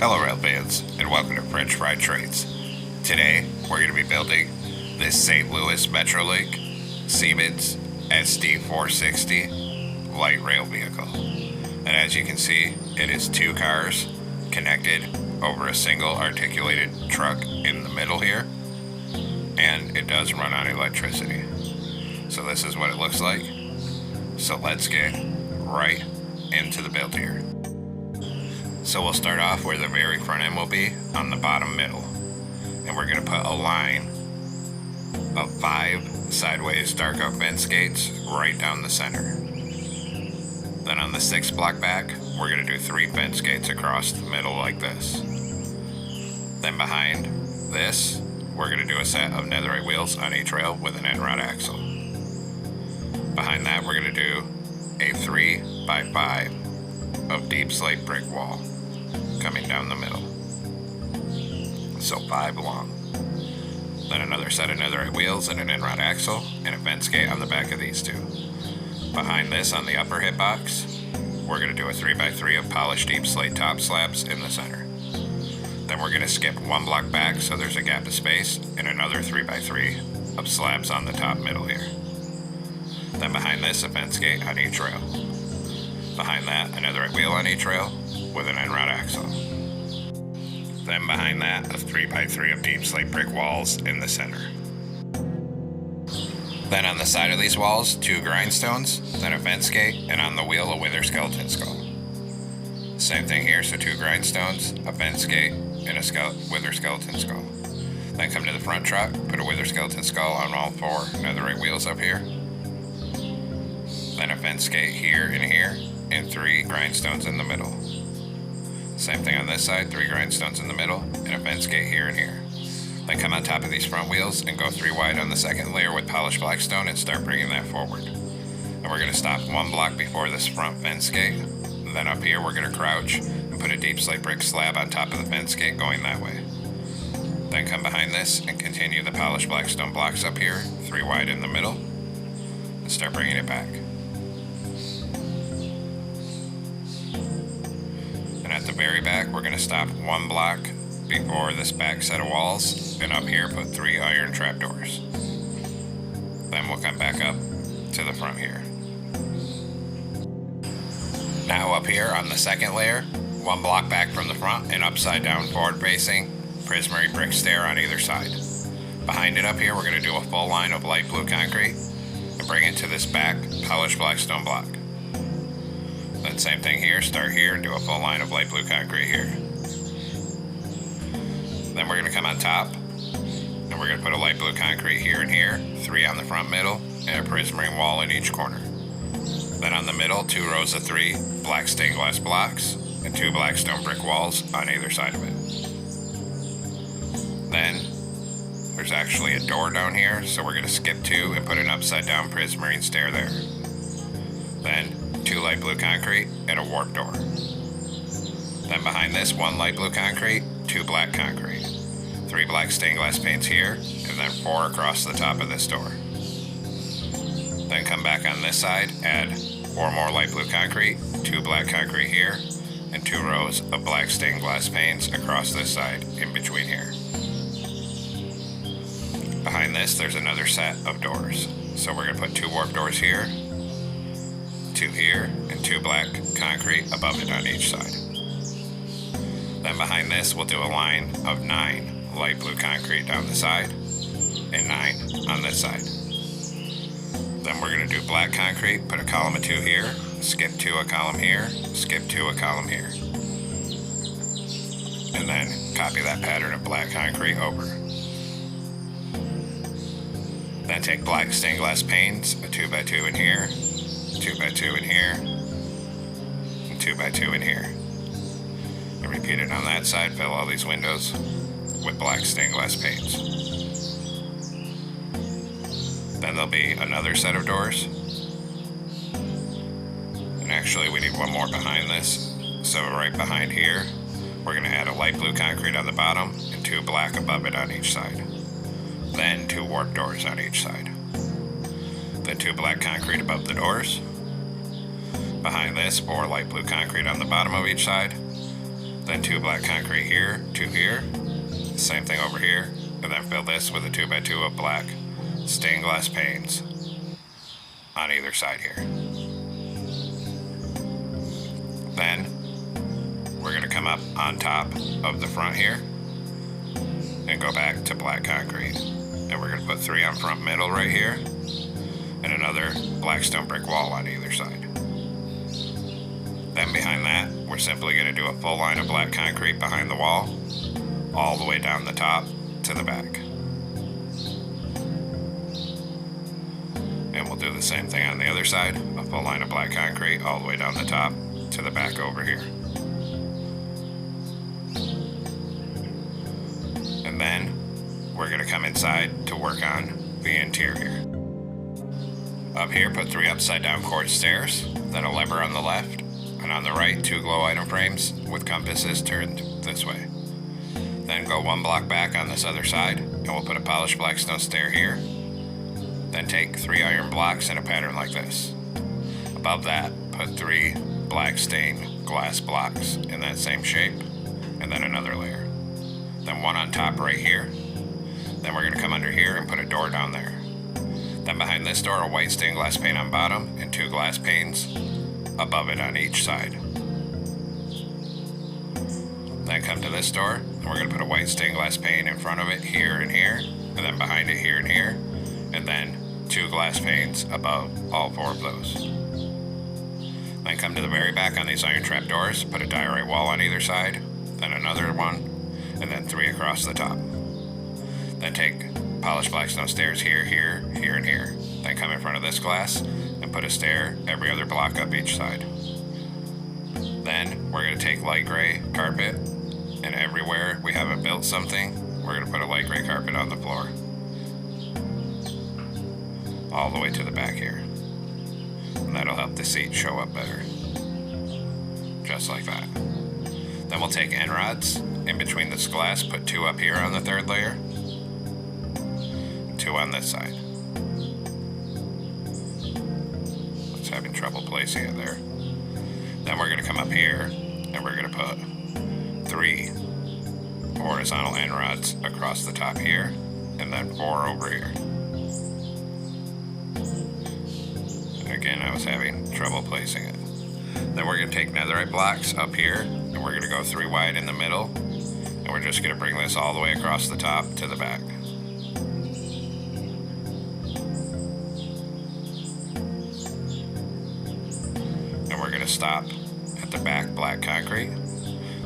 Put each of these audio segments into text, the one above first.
Hello rail fans, and welcome to French Fry Trades. Today, we're going to be building this St. Louis Metrolink Siemens SD460 light rail vehicle. And as you can see, it is two cars connected over a single articulated truck in the middle here, and it does run on electricity. So this is what it looks like. So let's get right into the build here. So we'll start off where the very front end will be, on the bottom middle. And we're going to put a line of 5 sideways dark oak fence gates right down the center. Then on the 6th block back, we're going to do 3 fence gates across the middle like this. Then behind this, we're going to do a set of netherite wheels on each rail with an end rod axle. Behind that, we're going to do a 3x5 of deep slate brick wall coming down the middle, so 5 long. Then another set of netherite wheels and an end rod axle and a fence gate on the back of these two. Behind this, on the upper hip box, we're going to do a 3x3 of polished deep slate top slabs in the center. Then we're going to skip 1 block back so there's a gap of space, and another 3x3 of slabs on the top middle here. Then behind this, a fence gate on each rail. Behind that, a netherite wheel on each rail with an end rod axle. Then behind that, a 3x3 of deep slate brick walls in the center. Then on the side of these walls, 2 grindstones, then a fence gate, and on the wheel, a wither skeleton skull. Same thing here, so 2 grindstones, a fence gate, and a wither skeleton skull. Then come to the front truck, put a wither skeleton skull on all 4 netherite wheels up here. Then a fence gate here and here, and 3 grindstones in the middle. Same thing on this side, 3 grindstones in the middle, and a fence gate here and here. Then come on top of these front wheels and go 3 wide on the 2nd layer with polished black stone and start bringing that forward. And we're going to stop 1 block before this front fence gate. And then up here we're going to crouch and put a deep slate brick slab on top of the fence gate going that way. Then come behind this and continue the polished black stone blocks up here, 3 wide in the middle, and start bringing it back. At the very back, we're going to stop 1 block before this back set of walls, and up here put 3 iron trapdoors. Then we'll come back up to the front here. Now up here on the 2nd layer, 1 block back from the front and upside down forward facing prismarine brick stair on either side. Behind it up here, we're going to do a full line of light blue concrete and bring it to this back polished black stone block. Then same thing here, start here and do a full line of light blue concrete here. Then we're going to come on top and we're going to put a light blue concrete here and here, 3 on the front middle, and a prismarine wall in each corner. Then on the middle, 2 rows of 3 black stained glass blocks and 2 black stone brick walls on either side of it. Then there's actually a door down here, so we're going to skip 2 and put an upside down prismarine stair there. Then 2 light blue concrete and a warp door. Then behind this, 1 light blue concrete, 2 black concrete, 3 black stained glass panes here, and then 4 across the top of this door. Then come back on this side, add 4 more light blue concrete, 2 black concrete here, and 2 rows of black stained glass panes across this side in between here. Behind this, there's another set of doors. So we're going to put 2 warp doors here, 2 here, and 2 black concrete above it on each side. Then behind this, we'll do a line of 9 light blue concrete down the side and 9 on this side. Then we're going to do black concrete, put a column of 2 here, skip 2 a column here, skip 2 a column here. And then copy that pattern of black concrete over. Then take black stained glass panes, a 2x2 in here, 2x2 in here, and 2x2 in here. And repeat it on that side, fill all these windows with black stained glass panes. Then there'll be another set of doors. And actually we need 1 more behind this. So right behind here, we're going to add a light blue concrete on the bottom and 2 black above it on each side. Then 2 warp doors on each side. Then 2 black concrete above the doors. Behind this, 4 light blue concrete on the bottom of each side, then 2 black concrete here, 2 here, same thing over here, and then fill this with a 2x2 of black stained glass panes on either side here. Then we're going to come up on top of the front here and go back to black concrete. And we're going to put 3 on front middle right here and another black stone brick wall on either side. Then behind that, we're simply going to do a full line of black concrete behind the wall, all the way down the top to the back. And we'll do the same thing on the other side, a full line of black concrete all the way down the top to the back over here. And then we're going to come inside to work on the interior. Up here, put 3 upside down quartz stairs, then a lever on the left, and on the right, 2 glow item frames with compasses turned this way. Then go 1 block back on this other side, and we'll put a polished black stone stair here. Then take 3 iron blocks in a pattern like this. Above that, put 3 black stained glass blocks in that same shape, and then another layer. Then 1 on top right here. Then we're going to come under here and put a door down there. Then behind this door, a white stained glass pane on bottom and 2 glass panes above it on each side. Then come to this door, and we're going to put a white stained glass pane in front of it here and here, and then behind it here and here, and then 2 glass panes above all 4 of those. Then come to the very back on these iron trap doors, put a diorite wall on either side, then another one, and then 3 across the top. Then take polished black stone stairs here, here, here, and here. Then come in front of this glass and put a stair every other block up each side. Then we're going to take light gray carpet, and everywhere we haven't built something, we're going to put a light gray carpet on the floor. All the way to the back here. And that'll help the seat show up better. Just like that. Then we'll take end rods in between this glass, put 2 up here on the 3rd layer, 2 on this side. It's having trouble placing it there. Then we're going to come up here and we're going to put 3 horizontal end rods across the top here, and then 4 over here. And again, I was having trouble placing it. Then we're going to take netherite blocks up here, and we're going to go 3 wide in the middle, and we're just going to bring this all the way across the top to the back. And we're going to stop at the back black concrete.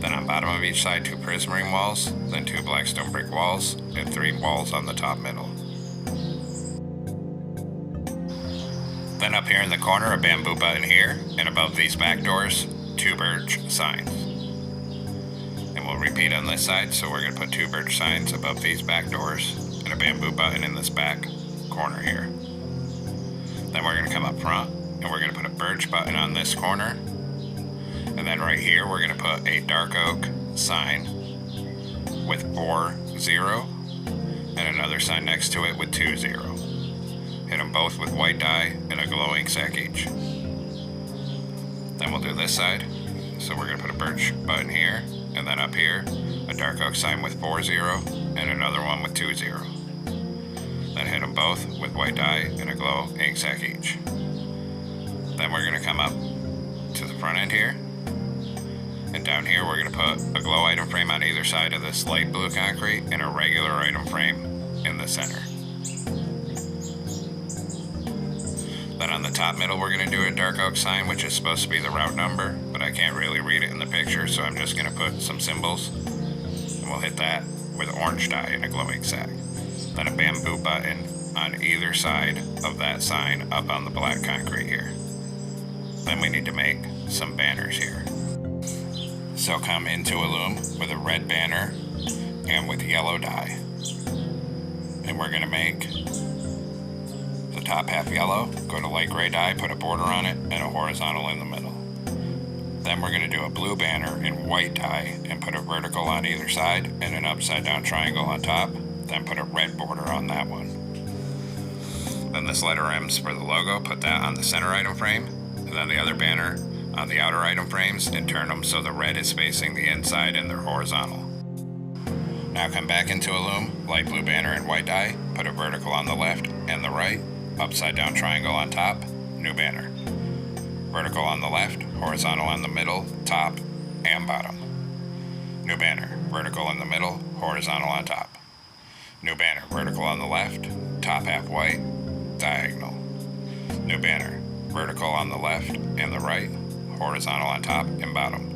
Then on bottom of each side, 2 prismarine walls, then 2 black stone brick walls, and 3 walls on the top middle. Then up here in the corner, a bamboo button here, and above these back doors, 2 birch signs. And we'll repeat on this side, so we're going to put 2 birch signs above these back doors, and a bamboo button in this back corner here. Then we're going to come up front, and we're going to put a birch button on this corner. And then right here, we're going to put a dark oak sign with 40 and another sign next to it with 20. Hit them both with white dye and a glow ink sac each. Then we'll do this side. So we're going to put a birch button here, and then up here, a dark oak sign with 40 and another one with 20. Then hit them both with white dye and a glow ink sac each. Then we're going to come up to the front end here. And down here, we're going to put a glow item frame on either side of this light blue concrete and a regular item frame in the center. Then on the top middle, we're going to do a dark oak sign, which is supposed to be the route number, but I can't really read it in the picture, so I'm just going to put some symbols. And we'll hit that with orange dye and a glow ink sac. Then a bamboo button on either side of that sign up on the black concrete here. Then we need to make some banners here. So come into a loom with a red banner and with yellow dye. And we're going to make the top half yellow, go to light gray dye, put a border on it, and a horizontal in the middle. Then we're going to do a blue banner in white dye and put a vertical on either side and an upside down triangle on top, then put a red border on that one. Then this letter M's for the logo, put that on the center item frame, and then the other banner, on the outer item frames and turn them so the red is facing the inside and they're horizontal. Now come back into a loom, light blue banner and white die, put a vertical on the left and the right, upside down triangle on top, new banner. Vertical on the left, horizontal on the middle, top, and bottom. New banner, vertical in the middle, horizontal on top. New banner, vertical on the left, top half white, diagonal. New banner, vertical on the left and the right, horizontal on top and bottom.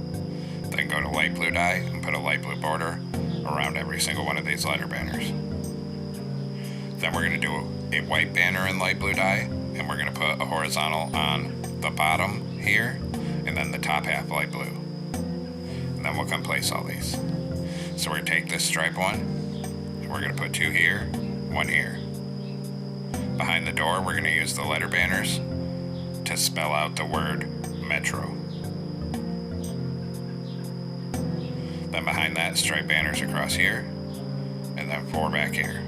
Then go to light blue die and put a light blue border around every single one of these letter banners. Then we're going to do a white banner in light blue die, and we're going to put a horizontal on the bottom here, and then the top half light blue. And then we'll come place all these. So we're going to take this stripe one, and we're going to put two here, one here. Behind the door, we're going to use the letter banners to spell out the word Metro. Then behind that, stripe banners across here, and then 4 back here.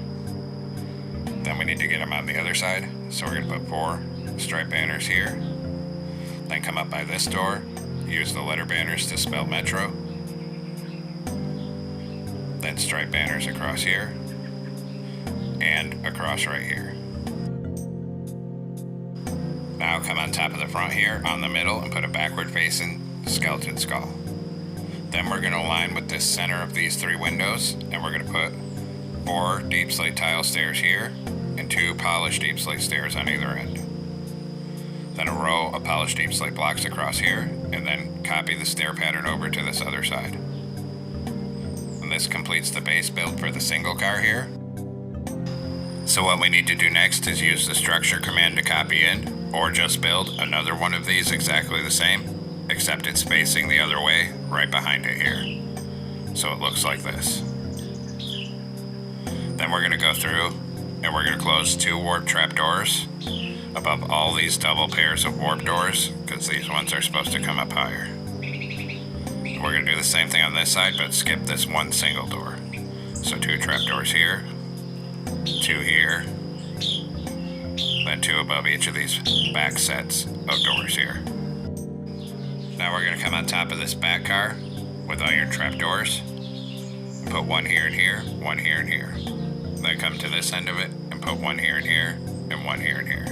Then we need to get them on the other side, so we're going to put 4 stripe banners here. Then come up by this door, use the letter banners to spell Metro. Then stripe banners across here, and across right here. Now come on top of the front here, on the middle, and put a backward facing skeleton skull. Then we're going to align with the center of these 3 windows, and we're going to put 4 deep slate tile stairs here, and 2 polished deep slate stairs on either end. Then a row of polished deep slate blocks across here, and then copy the stair pattern over to this other side. And this completes the base build for the single car here. So what we need to do next is use the structure command to copy in, or just build another one of these exactly the same, except it's facing the other way, right behind it here. So it looks like this. Then we're going to go through and we're going to close 2 warp trap doors above all these double pairs of warp doors, because these ones are supposed to come up higher. And we're going to do the same thing on this side, but skip this one single door. So 2 trap doors here, 2 here, then 2 above each of these back sets of doors here. Now we're going to come on top of this back car with iron trap doors, put 1 here and here, 1 here and here. Then come to this end of it and put 1 here and here, and 1 here and here.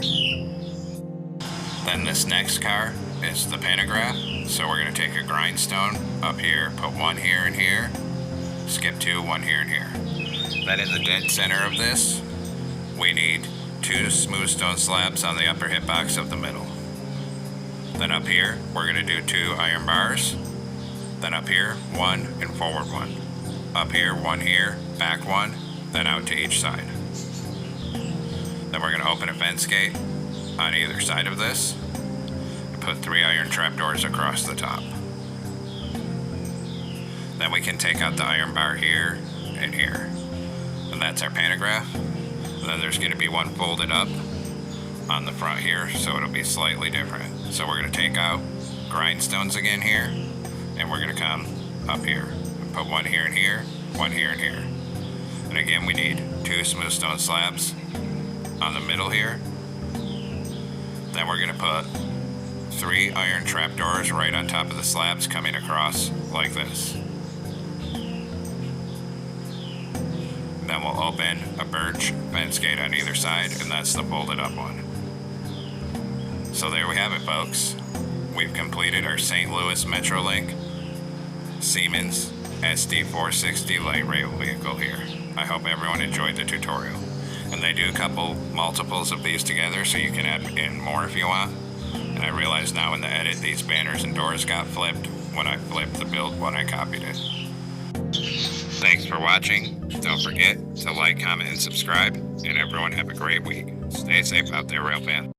Then this next car is the pantograph, so we're going to take a grindstone up here, put 1 here and here, skip 2, 1 here and here. Then in the dead center of this, we need 2 smooth stone slabs on the upper hitbox of the middle. Then up here, we're going to do 2 iron bars. Then up here, 1 and forward 1. Up here, 1 here, back 1, then out to each side. Then we're going to open a fence gate on either side of this and put 3 iron trapdoors across the top. Then we can take out the iron bar here and here. And that's our pantograph. And then there's going to be 1 folded up on the front here, so it'll be slightly different. So we're going to take out grindstones again here, and we're going to come up here and put 1 here and here, 1 here and here. And again, we need 2 smooth stone slabs on the middle here. Then we're going to put 3 iron trapdoors right on top of the slabs coming across like this. Then we'll open a birch fence gate on either side, and that's the folded up one. So there we have it, folks. We've completed our St. Louis Metrolink Siemens SD460 light rail vehicle here. I hope everyone enjoyed the tutorial. And they do couple multiples of these together, so you can add in more if you want. And I realize now in the edit these banners and doors got flipped when I flipped the build when I copied it. Thanks for watching. Don't forget to like, comment, and subscribe. And everyone have a great week. Stay safe out there, rail fans.